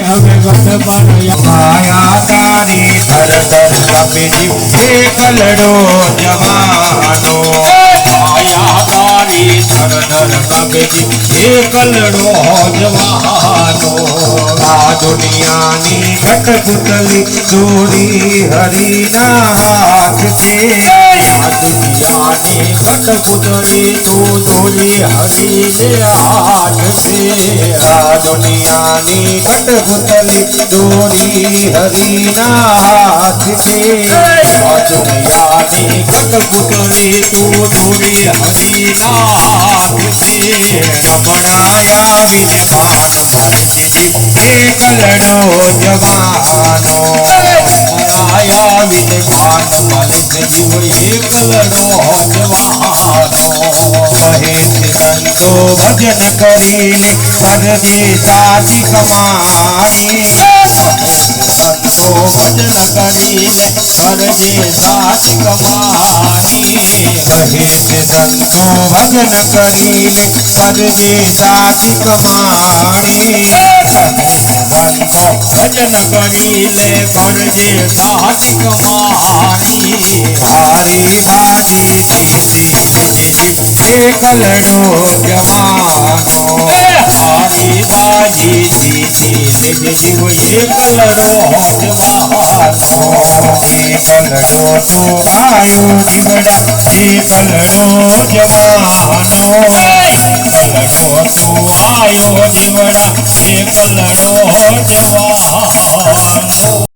હવે વટ પર માયા તારી ધર ધર કપે જીવ એકલડો જવાનો માયા તારી ધર ધર કપે જીવ એકલડો જવાનો આ દુનિયાની કટપુતલી દોરી હરિના હાથ છે આ દુનિયાની કટપુતલી તું દોરી હરિને હાથ છે આ દુનિયાની કટપુતલી દોરી હરિના હાથ છે આ દુનિયાની કટપુતલી તું દોરી હરિના હાથ છે રમણાયા વિને ભાન મળશે એકલડો જવાનો રમણાયા વિને ભાન મળશે જીવ એકલડો જવાનો કહે છે સંતો ભજન કરીને કરજે સાચી કમાણી સંતો ભજન કરીને કરજે સાચી કમાણી કહે છે સંતો ભજન કરીને કરજે સાચી કમાણી સંતો ભજન કરીને કરજે સાચી કમાણી હારી બાજી એકલડો જવાનો હારી બાજી જીતી જીવ એકલડો જવાનો એકલડો તો આયો નીવડા એકલડો જવાનો એકલડો તો આયો નીવડા એકલડો જવાનો